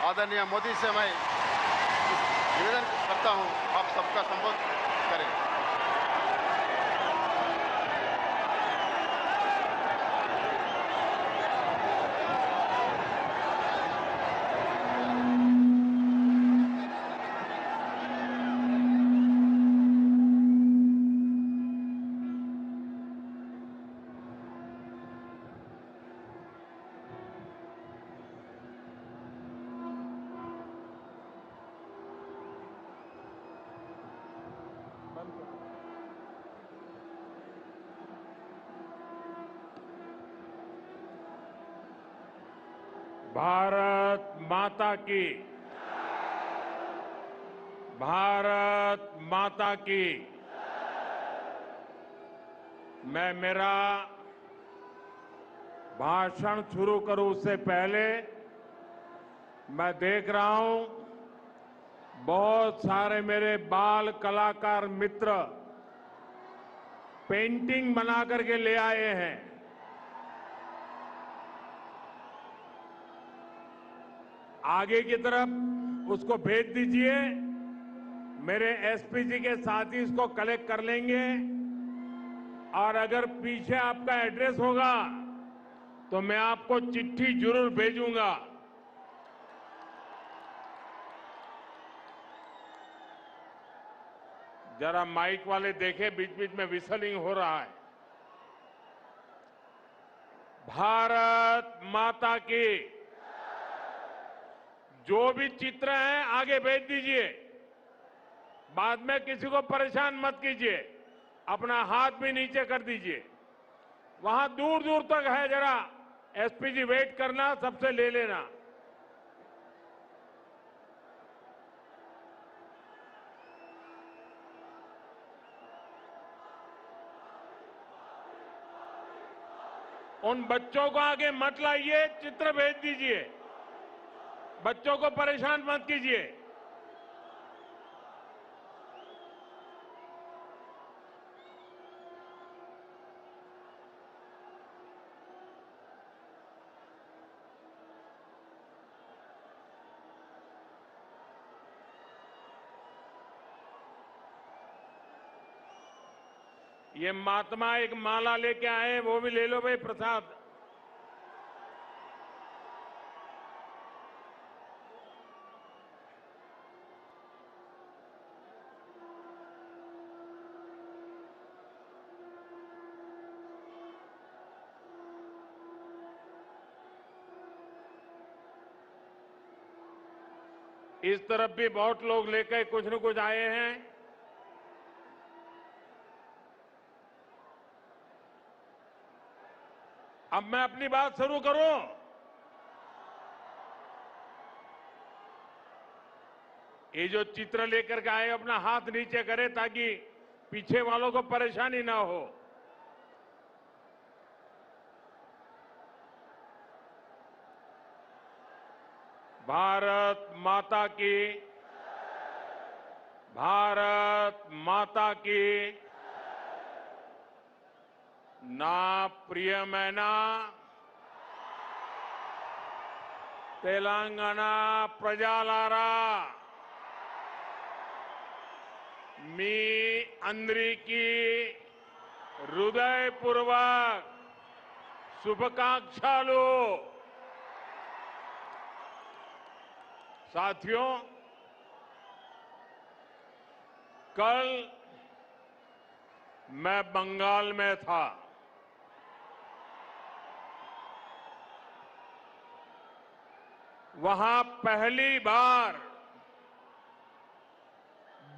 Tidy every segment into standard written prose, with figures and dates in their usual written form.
आदरणीय मोदी से मैं निवेदन करता हूं, आप सबका संबोधन करें। भारत माता की, भारत माता की। मैं मेरा भाषण शुरू करूं उससे पहले मैं देख रहा हूं बहुत सारे मेरे बाल कलाकार मित्र पेंटिंग बना करके ले आए हैं। आगे की तरफ उसको भेज दीजिए, मेरे एसपी जी के साथी इसको कलेक्ट कर लेंगे और अगर पीछे आपका एड्रेस होगा तो मैं आपको चिट्ठी जरूर भेजूंगा। जरा माइक वाले देखें, बीच बीच में विसलिंग हो रहा है। भारत माता की। जो भी चित्र हैं आगे भेज दीजिए, बाद में किसी को परेशान मत कीजिए। अपना हाथ भी नीचे कर दीजिए, वहां दूर दूर तक है, जरा एसपी जी वेट करना, सबसे ले लेना। उन बच्चों को आगे मत लाइए, चित्र भेज दीजिए, बच्चों को परेशान मत कीजिए। ये महात्मा एक माला लेके आए, वो भी ले लो भाई प्रसाद। इस तरफ भी बहुत लोग लेकर कुछ न कुछ आए हैं। अब मैं अपनी बात शुरू करूं। ये जो चित्र लेकर के आए अपना हाथ नीचे करें ताकि पीछे वालों को परेशानी ना हो। भारत माता की, भारत माता की। ना प्रियमैना तेलंगाना प्रजालारा मी अंदरिकी हृदयपूर्वक शुभकांक्षालु। साथियों, कल मैं बंगाल में था। वहां पहली बार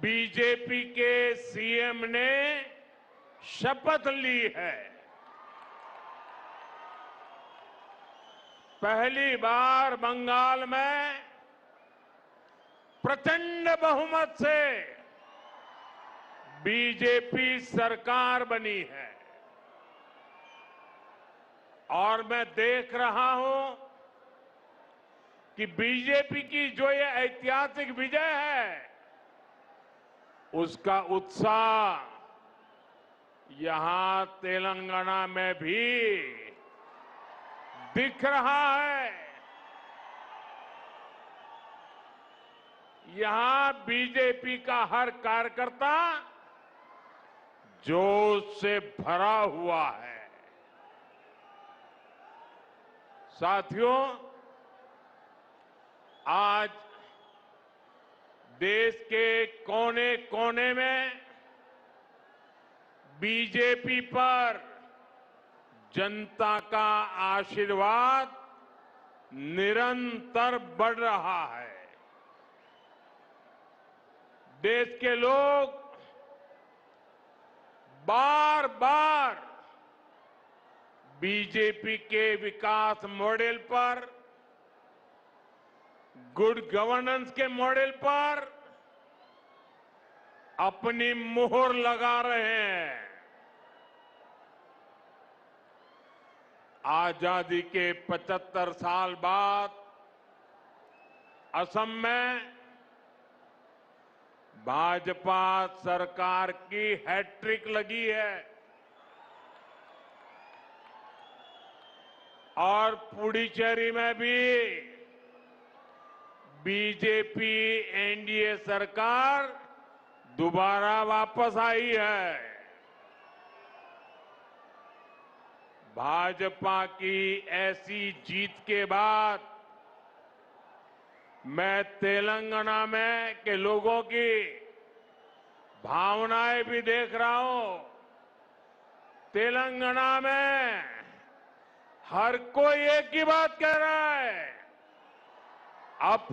बीजेपी के सीएम ने शपथ ली है। पहली बार बंगाल में प्रचंड बहुमत से बीजेपी सरकार बनी है और मैं देख रहा हूं कि बीजेपी की जो ये ऐतिहासिक विजय है उसका उत्साह यहां तेलंगाना में भी दिख रहा है। यहां बीजेपी का हर कार्यकर्ता जोश से भरा हुआ है। साथियों, आज देश के कोने कोने में बीजेपी पर जनता का आशीर्वाद निरंतर बढ़ रहा है। देश के लोग बार बार बीजेपी के विकास मॉडल पर, गुड गवर्नेंस के मॉडल पर अपनी मुहर लगा रहे हैं। आजादी के 75 साल बाद असम में भाजपा सरकार की हैट्रिक लगी है और पुडुचेरी में भी बीजेपी एनडीए सरकार दोबारा वापस आई है। भाजपा की ऐसी जीत के बाद मैं तेलंगाना में के लोगों की भावनाएं भी देख रहा हूं। तेलंगाना में हर कोई एक ही बात कह रहा है, अब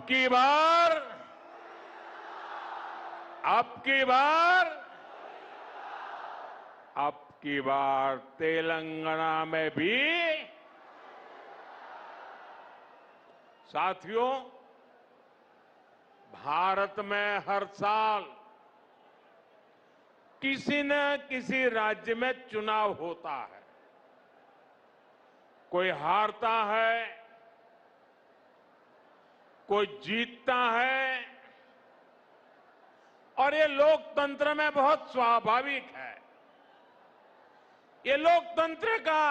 की बार तेलंगाना में भी। साथियों, भारत में हर साल किसी न किसी राज्य में चुनाव होता है। कोई हारता है, कोई जीतता है, और ये लोकतंत्र में बहुत स्वाभाविक है। ये लोकतंत्र का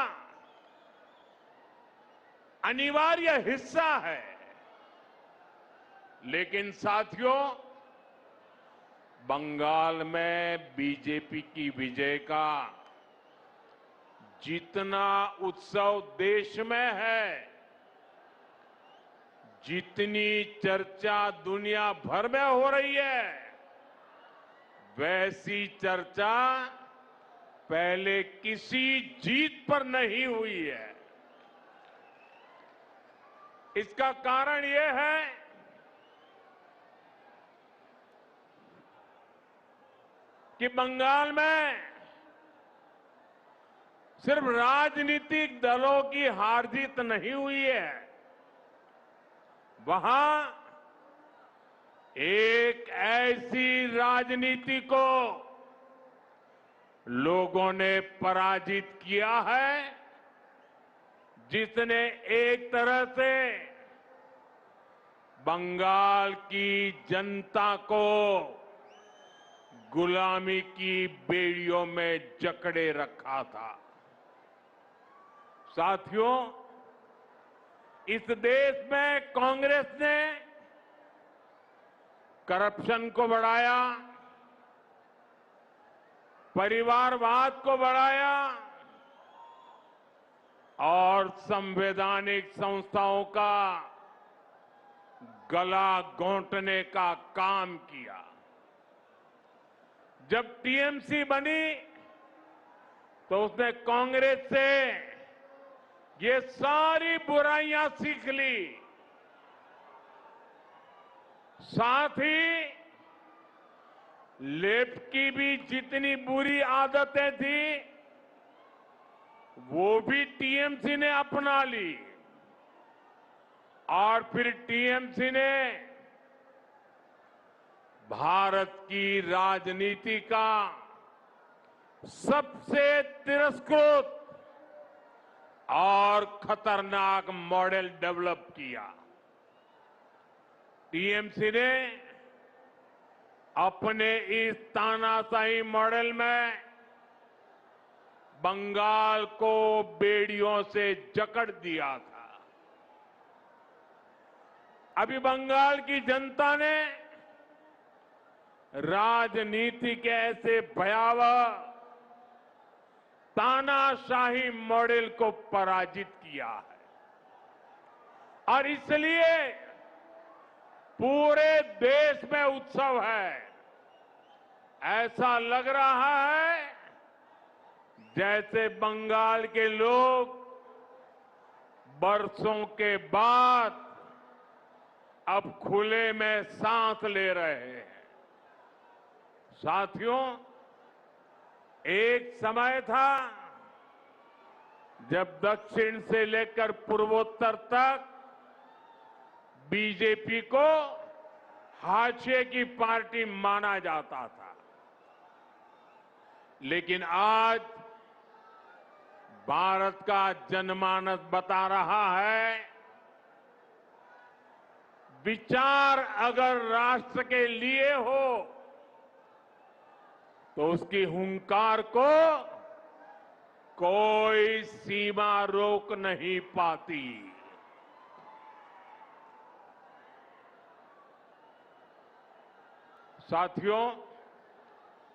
अनिवार्य हिस्सा है। लेकिन साथियों, बंगाल में बीजेपी की विजय का जितना उत्सव देश में है, जितनी चर्चा दुनिया भर में हो रही है, वैसी चर्चा पहले किसी जीत पर नहीं हुई है। इसका कारण यह है कि बंगाल में सिर्फ राजनीतिक दलों की हार जीत नहीं हुई है, वहां एक ऐसी राजनीति को लोगों ने पराजित किया है जिसने एक तरह से बंगाल की जनता को गुलामी की बेड़ियों में जकड़े रखा था। साथियों, इस देश में कांग्रेस ने करप्शन को बढ़ाया, परिवारवाद को बढ़ाया और संवैधानिक संस्थाओं का गला घोंटने का काम किया। जब टीएमसी बनी तो उसने कांग्रेस से ये सारी बुराइयां सीख ली, साथ ही लेफ्ट की भी जितनी बुरी आदतें थी वो भी टीएमसी ने अपना ली और फिर टीएमसी ने भारत की राजनीति का सबसे तिरस्कृत और खतरनाक मॉडल डेवलप किया। टीएमसी ने अपने इस तानाशाही मॉडल में बंगाल को बेड़ियों से जकड़ दिया था। अभी बंगाल की जनता ने राजनीति के ऐसे भयावह तानाशाही मॉडल को पराजित किया है और इसलिए पूरे देश में उत्सव है। ऐसा लग रहा है जैसे बंगाल के लोग बरसों के बाद अब खुले में सांस ले रहे हैं। साथियों, एक समय था जब दक्षिण से लेकर पूर्वोत्तर तक बीजेपी को हाशिए की पार्टी माना जाता था, लेकिन आज भारत का जनमानस बता रहा है, विचार अगर राष्ट्र के लिए हो तो उसकी हुंकार को कोई सीमा रोक नहीं पाती। साथियों,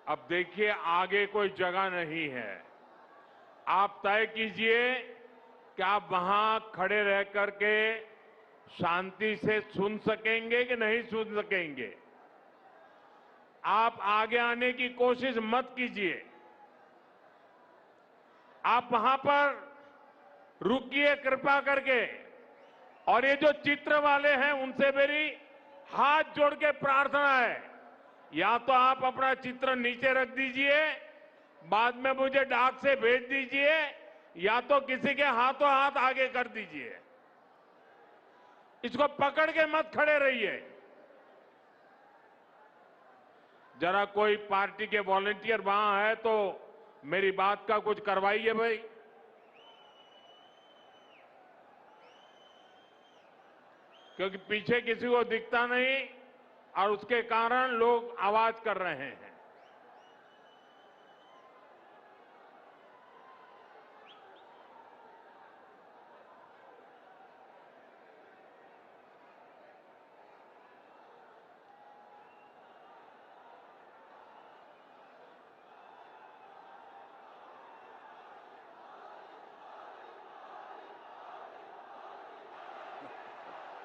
अब देखिए आगे कोई जगह नहीं है। आप तय कीजिए कि आप वहां खड़े रह करके शांति से सुन सकेंगे कि नहीं सुन सकेंगे। आप आगे आने की कोशिश मत कीजिए। आप वहां पर रुकिए कृपा करके। और ये जो चित्र वाले हैं उनसे मेरी हाथ जोड़ के प्रार्थना है, या तो आप अपना चित्र नीचे रख दीजिए, बाद में मुझे डाक से भेज दीजिए, या तो किसी के हाथों हाथ आगे कर दीजिए। इसको पकड़ के मत खड़े रहिए। जरा कोई पार्टी के वॉलंटियर वहां है तो मेरी बात का कुछ करवाइए भाई। क्योंकि पीछे किसी को दिखता नहीं और उसके कारण लोग आवाज कर रहे हैं।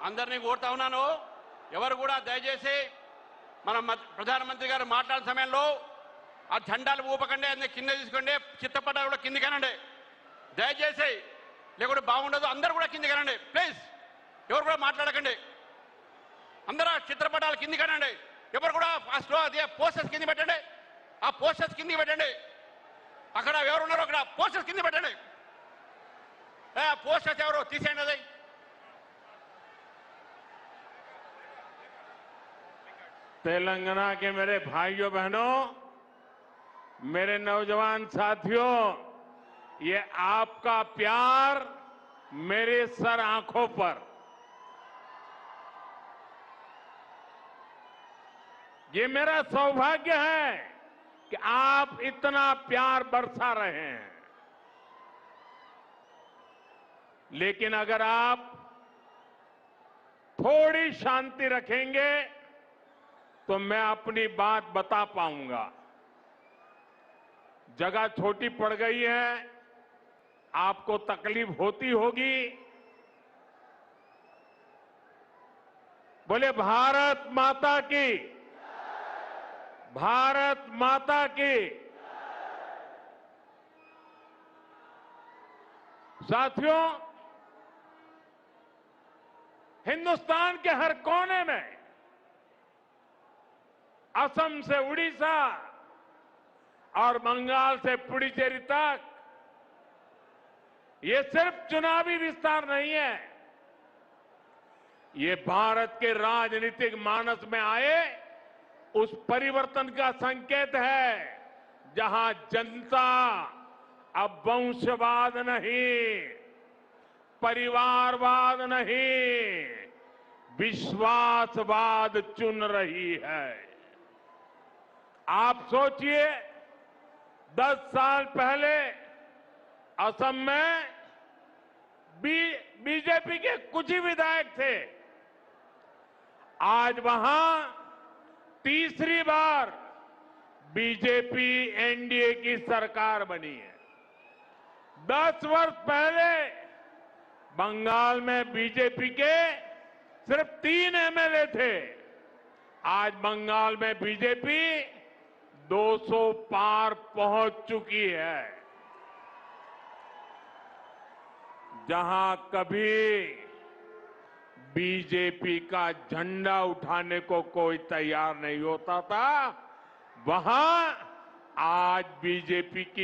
అందరినీ కోరుతా ఉన్నాను, ఎవరు కూడా దయచేసి మన ప్రధానమంత్రి గారు మాట్లాడే సమయంలో ఆ జెండాలు ఊపకండి, అన్ని కింద తీసుకోండి, చిత్తపట్టాలు కూడా కిందికి అనండి దయచేసి, లేకుంటే బాగుండదు. అందరూ కూడా కిందికి అనండి ప్లీజ్. ఎవరు కూడా మాట్లాడకండి, అందరూ చిత్రపటాలు కిందికి అనండి. ఎవరు కూడా అదే పోస్టర్స్ కింద పెట్టండి, ఆ పోస్టర్స్ కిందికి పెట్టండి. అక్కడ ఎవరు ఉన్నారో అక్కడ పోస్టర్స్ కింద పెట్టండి. పోస్టర్స్ ఎవరు తీసేయండి. అది तेलंगाना के मेरे भाइयों बहनों, मेरे नौजवान साथियों, ये आपका प्यार मेरे सर आंखों पर, ये मेरा सौभाग्य है कि आप इतना प्यार बरसा रहे हैं। लेकिन अगर आप थोड़ी शांति रखेंगे तो मैं अपनी बात बता पाऊंगा। जगह छोटी पड़ गई है, आपको तकलीफ होती होगी। बोले भारत माता की, भारत माता की। साथियों, हिंदुस्तान के हर कोने में, असम से उड़ीसा और बंगाल से पुडुचेरी तक, ये सिर्फ चुनावी विस्तार नहीं है, ये भारत के राजनीतिक मानस में आए उस परिवर्तन का संकेत है, जहां जनता अब वंशवाद नहीं, परिवारवाद नहीं, विश्वासवाद चुन रही है। आप सोचिए, 10 साल पहले असम में बीजेपी के कुछ ही विधायक थे, आज वहां तीसरी बार बीजेपी एनडीए की सरकार बनी है। 10 वर्ष पहले बंगाल में बीजेपी के सिर्फ 3 एमएलए थे। आज बंगाल में बीजेपी 200 पार पहुंच चुकी है। जहां कभी बीजेपी का झंडा उठाने को कोई तैयार नहीं होता था, वहां आज बीजेपी की